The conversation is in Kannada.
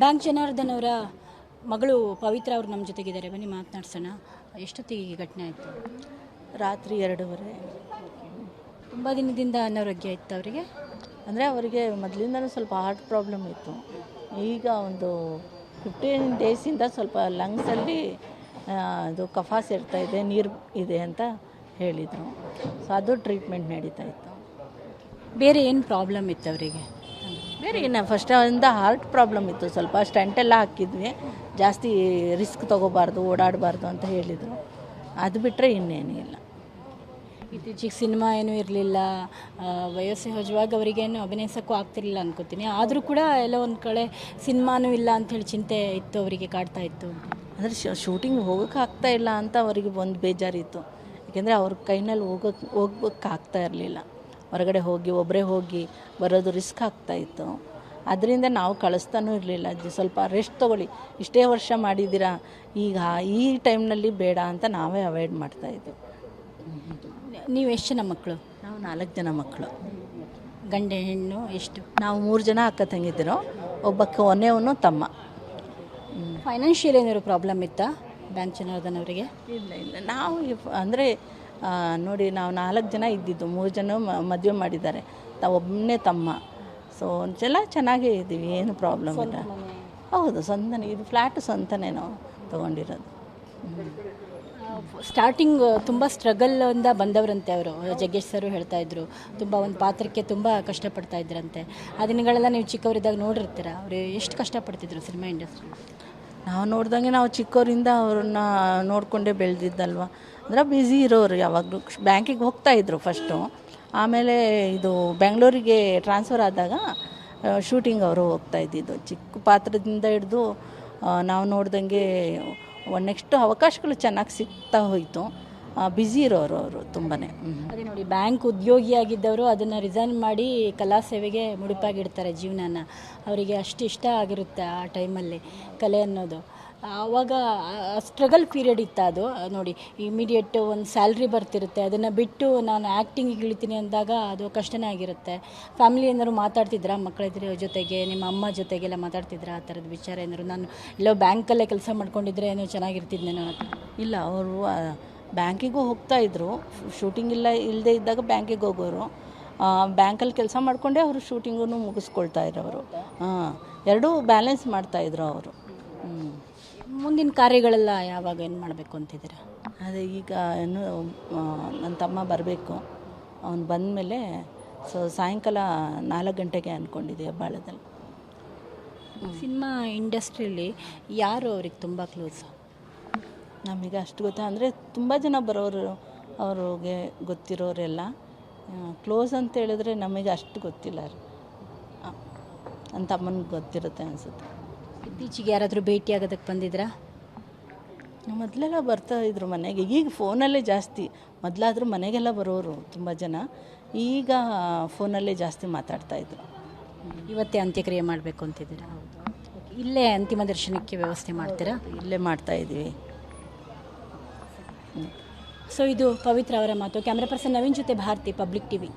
ಬ್ಯಾಂಕ್ ಜನಾರ್ದನ್ ಅವರ ಮಗಳು ಪವಿತ್ರ ಅವರು ನಮ್ಮ ಜೊತೆಗಿದ್ದಾರೆ, ಬನ್ನಿ ಮಾತನಾಡ್ಸೋಣ. ಎಷ್ಟೊತ್ತಿಗೆ ಈ ಘಟನೆ ಆಯಿತು? ರಾತ್ರಿ 2:30. ತುಂಬ ದಿನದಿಂದ ಅನಾರೋಗ್ಯ ಇತ್ತು ಅವರಿಗೆ. ಅಂದರೆ ಅವರಿಗೆ ಮೊದಲಿಂದನೂ ಸ್ವಲ್ಪ ಹಾರ್ಟ್ ಪ್ರಾಬ್ಲಮ್ ಇತ್ತು. ಈಗ ಒಂದು 15 ಡೇಸಿಂದ ಸ್ವಲ್ಪ ಲಂಗ್ಸಲ್ಲಿ ಅದು ಕಫ ಸೇರ್ತಾ ಇದೆ, ನೀರು ಇದೆ ಅಂತ ಹೇಳಿದರು. ಸೊ ಅದು ಟ್ರೀಟ್ಮೆಂಟ್ ನಡೀತಾ ಇತ್ತು. ಬೇರೆ ಏನು ಪ್ರಾಬ್ಲಮ್ ಇತ್ತು ಅವರಿಗೆ? ಬೇರೆ ಏನು, ಫಸ್ಟ್ ಇಂದ ಹಾರ್ಟ್ ಪ್ರಾಬ್ಲಮ್ ಇತ್ತು. ಸ್ವಲ್ಪ ಸ್ಟಂಟೆಲ್ಲ ಹಾಕಿದ್ವಿ, ಜಾಸ್ತಿ ರಿಸ್ಕ್ ತೊಗೋಬಾರ್ದು, ಓಡಾಡಬಾರ್ದು ಅಂತ ಹೇಳಿದರು. ಅದು ಬಿಟ್ಟರೆ ಇನ್ನೇನೂ ಇಲ್ಲ. ಇತ್ತೀಚೆಗೆ ಸಿನಿಮಾ ಏನೂ ಇರಲಿಲ್ಲ, ವಯೋಸಹಜವಾಗಿ ಅವರಿಗೇನು ಅಭಿನಯಿಸೋಕ್ಕೂ ಆಗ್ತಿರಲಿಲ್ಲ ಅನ್ಕೋತೀನಿ. ಆದರೂ ಕೂಡ ಎಲ್ಲೋ ಒಂದು ಕಡೆ ಸಿನಿಮಾನೂ ಇಲ್ಲ ಅಂಥೇಳಿ ಚಿಂತೆ ಇತ್ತು, ಅವರಿಗೆ ಕಾಡ್ತಾ ಇತ್ತು. ಅಂದರೆ ಶೂಟಿಂಗ್ ಹೋಗೋಕೆ ಆಗ್ತಾ ಇಲ್ಲ ಅಂತ ಅವರಿಗೆ ಒಂದು ಬೇಜಾರಿತ್ತು. ಏಕೆಂದರೆ ಅವ್ರ ಕೈನಲ್ಲಿ ಹೋಗ್ಬೇಕಾಗ್ತಾ ಇರಲಿಲ್ಲ. ಹೊರಗಡೆ ಹೋಗಿ ಒಬ್ಬರೇ ಹೋಗಿ ಬರೋದು ರಿಸ್ಕ್ ಆಗ್ತಾಯಿತ್ತು. ಅದರಿಂದ ನಾವು ಕಳಿಸ್ತಾನೂ ಇರಲಿಲ್ಲ. ಸ್ವಲ್ಪ ರೆಸ್ಟ್ ತೊಗೊಳ್ಳಿ, ಇಷ್ಟೇ ವರ್ಷ ಮಾಡಿದ್ದೀರಾ, ಈಗ ಈ ಟೈಮ್ನಲ್ಲಿ ಬೇಡ ಅಂತ ನಾವೇ ಅವಾಯ್ಡ್ ಮಾಡ್ತಾಯಿದ್ವಿ. ನೀವು ಎಷ್ಟು ಜನ ಮಕ್ಕಳು? ನಾವು 4 ಜನ ಮಕ್ಕಳು. ಗಂಡ ಹೆಣ್ಣು ಎಷ್ಟು? ನಾವು 3 ಜನ ಅಕ್ಕ ತಂಗಿದ್ದರು, ಒಬ್ಬ ಕೊನೆಯವನು ತಮ್ಮ. ಫೈನಾನ್ಷಿಯಲ್ ಏನಾದ್ರು ಪ್ರಾಬ್ಲಮ್ ಇತ್ತಾ ಬ್ಯಾಂಕ್ ಜನಾರ್ದನ್ ಅವರಿಗೆ? ಇಲ್ಲ ನಾವು ಅಂದರೆ ನೋಡಿ, ನಾವು 4 ಜನ ಇದ್ದಿದ್ದು, 3 ಜನ ಮದುವೆ ಮಾಡಿದ್ದಾರೆ, ಒಬ್ಬನೇ ತಮ್ಮ. ಸೊ ಎಲ್ಲ ಚೆನ್ನಾಗೇ ಇದ್ದೀವಿ, ಏನು ಪ್ರಾಬ್ಲಮ್ ಇಲ್ಲ. ಹೌದು, ಸ್ವಂತನೇ. ಇದು ಫ್ಲ್ಯಾಟ್ ಸ್ವಂತನೇ ನಾವು ತೊಗೊಂಡಿರೋದು. ಸ್ಟಾರ್ಟಿಂಗ್ ತುಂಬ ಸ್ಟ್ರಗಲ್ಲಿಂದ ಬಂದವರಂತೆ ಅವರು. ಜಗ್ಗೇಶ್ ಸರು ಹೇಳ್ತಾ ಇದ್ರು, ತುಂಬ ಒಂದು ಪಾತ್ರಕ್ಕೆ ತುಂಬ ಕಷ್ಟಪಡ್ತಾ ಇದ್ರಂತೆ. ಆ ದಿನಗಳೆಲ್ಲ ನೀವು ಚಿಕ್ಕವರಿದ್ದಾಗ ನೋಡಿರ್ತೀರ, ಅವರು ಎಷ್ಟು ಕಷ್ಟಪಡ್ತಿದ್ರು ಸಿನಿಮಾ ಇಂಡಸ್ಟ್ರಿ? ನಾವು ನೋಡ್ದಂಗೆ ನಾವು ಚಿಕ್ಕವರಿಂದ ಅವ್ರನ್ನ ನೋಡಿಕೊಂಡೇ ಬೆಳೆದಿದ್ದಲ್ವ. ಅಂದರೆ ಬ್ಯುಸಿ ಇರೋರು, ಯಾವಾಗಲೂ ಬ್ಯಾಂಕಿಗೆ ಹೋಗ್ತಾಯಿದ್ರು ಫಸ್ಟು. ಆಮೇಲೆ ಇದು ಬೆಂಗಳೂರಿಗೆ ಟ್ರಾನ್ಸ್ಫರ್ ಆದಾಗ ಶೂಟಿಂಗ್ ಅವರು ಹೋಗ್ತಾಯಿದ್ದಿದ್ದು. ಚಿಕ್ಕ ಪಾತ್ರದಿಂದ ಹಿಡಿದು ನಾವು ನೋಡ್ದಂಗೆ ನೆಕ್ಸ್ಟ್ ಅವಕಾಶಗಳು ಚೆನ್ನಾಗಿ ಸಿಗ್ತಾ ಹೋಯಿತು. ಬ್ಯುಸಿ ಇರೋರು ಅವರು ತುಂಬಾ. ಅದೇ ನೋಡಿ, ಬ್ಯಾಂಕ್ ಉದ್ಯೋಗಿಯಾಗಿದ್ದವರು ಅದನ್ನು ರಿಸೈನ್ ಮಾಡಿ ಕಲಾ ಸೇವೆಗೆ ಮುಡಿಪಾಗಿಡ್ತಾರೆ ಜೀವನನ. ಅವರಿಗೆ ಅಷ್ಟು ಇಷ್ಟ ಆಗಿರುತ್ತೆ ಆ ಟೈಮಲ್ಲಿ ಕಲೆ ಅನ್ನೋದು. ಆವಾಗ ಸ್ಟ್ರಗಲ್ ಪೀರಿಯಡ್ ಇತ್ತು ಅದು. ನೋಡಿ, ಇಮಿಡಿಯೇಟ್ ಒಂದು ಸ್ಯಾಲ್ರಿ ಬರ್ತಿರುತ್ತೆ, ಅದನ್ನು ಬಿಟ್ಟು ನಾನು ಆ್ಯಕ್ಟಿಂಗಿಗೆ ಇಳಿತೀನಿ ಅಂದಾಗ ಅದು ಕಷ್ಟನೇ ಆಗಿರುತ್ತೆ. ಫ್ಯಾಮಿಲಿ ಏನಾದ್ರು ಮಾತಾಡ್ತಿದ್ರಾ ಮಕ್ಕಳ ಜೊತೆಗೆ, ನಿಮ್ಮ ಅಮ್ಮ ಜೊತೆಗೆಲ್ಲ ಮಾತಾಡ್ತಿದ್ರಾ ಆ ಥರದ ವಿಚಾರ ಏನಾದ್ರು? ನಾನು ಎಲ್ಲೋ ಬ್ಯಾಂಕಲ್ಲೇ ಕೆಲಸ ಮಾಡ್ಕೊಂಡಿದ್ರೆ ಏನೋ ಚೆನ್ನಾಗಿರ್ತಿದ್ನೇನೋ ಅಂತ. ಇಲ್ಲ, ಅವರು ಬ್ಯಾಂಕಿಗೂ ಹೋಗ್ತಾಯಿದ್ರು. ಶೂಟಿಂಗ್ ಇಲ್ಲದೆ ಇದ್ದಾಗ ಬ್ಯಾಂಕಿಗೆ ಹೋಗೋರು, ಬ್ಯಾಂಕಲ್ಲಿ ಕೆಲಸ ಮಾಡಿಕೊಂಡೇ ಅವರು ಶೂಟಿಂಗೂ ಮುಗಿಸ್ಕೊಳ್ತಾ ಇರೋರು. ಎರಡೂ ಬ್ಯಾಲೆನ್ಸ್ ಮಾಡ್ತಾಯಿದ್ರು ಅವರು. ಮುಂದಿನ ಕಾರ್ಯಗಳೆಲ್ಲ ಯಾವಾಗ ಏನು ಮಾಡಬೇಕು ಅಂತಿದ್ದೀರಾ? ಅದೇ ಈಗ ಏನು ನನ್ನ ತಮ್ಮ ಬರಬೇಕು, ಅವನು ಬಂದಮೇಲೆ ಸಾಯಂಕಾಲ 4 ಗಂಟೆಗೆ ಅಂದ್ಕೊಂಡಿದ್ದೀವಿ ಹೆಬ್ಬಾಳದಲ್ಲಿ. ಸಿನಿಮಾ ಇಂಡಸ್ಟ್ರಿಯಲ್ಲಿ ಯಾರು ಅವ್ರಿಗೆ ತುಂಬ ಕ್ಲೋಸ್? ನಮಗೆ ಅಷ್ಟು ಗೊತ್ತಾ, ಅಂದರೆ ತುಂಬ ಜನ ಬರೋರು, ಅವ್ರಿಗೆ ಗೊತ್ತಿರೋರೆಲ್ಲ ಕ್ಲೋಸ್ ಅಂತ ಹೇಳಿದ್ರೆ ನಮಗೆ ಅಷ್ಟು ಗೊತ್ತಿಲ್ಲ. ನನ್ನ ತಮ್ಮನಿಗೆ ಗೊತ್ತಿರುತ್ತೆ ಅನಿಸುತ್ತೆ. ಇತ್ತೀಚೆಗೆ ಯಾರಾದರೂ ಭೇಟಿ ಆಗೋದಕ್ಕೆ ಬಂದಿದ್ರಾ? ಮೊದಲೆಲ್ಲ ಬರ್ತಾಯಿದ್ರು ಮನೆಗೆ, ಈಗ ಫೋನಲ್ಲೇ ಜಾಸ್ತಿ. ಮೊದಲಾದರೂ ಮನೆಗೆಲ್ಲ ಬರೋರು ತುಂಬ ಜನ, ಈಗ ಫೋನಲ್ಲೇ ಜಾಸ್ತಿ ಮಾತಾಡ್ತಾಯಿದ್ರು. ಇವತ್ತೇ ಅಂತ್ಯಕ್ರಿಯೆ ಮಾಡಬೇಕು ಅಂತಿದ್ದೀರಾ? ಇಲ್ಲೇ ಅಂತಿಮ ದರ್ಶನಕ್ಕೆ ವ್ಯವಸ್ಥೆ ಮಾಡ್ತೀರಾ? ಇಲ್ಲೇ ಮಾಡ್ತಾಯಿದ್ದೀವಿ. ಸೊ ಇದು ಪವಿತ್ರ ಅವರ ಮಾತು. ಕ್ಯಾಮ್ರಾ ಪರ್ಸನ್ ನವೀನ್ ಜೊತೆ ಭಾರತಿ, ಪಬ್ಲಿಕ್ ಟಿವಿ.